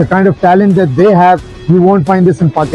The kind of talent that they have, you won't find this in Pakistan.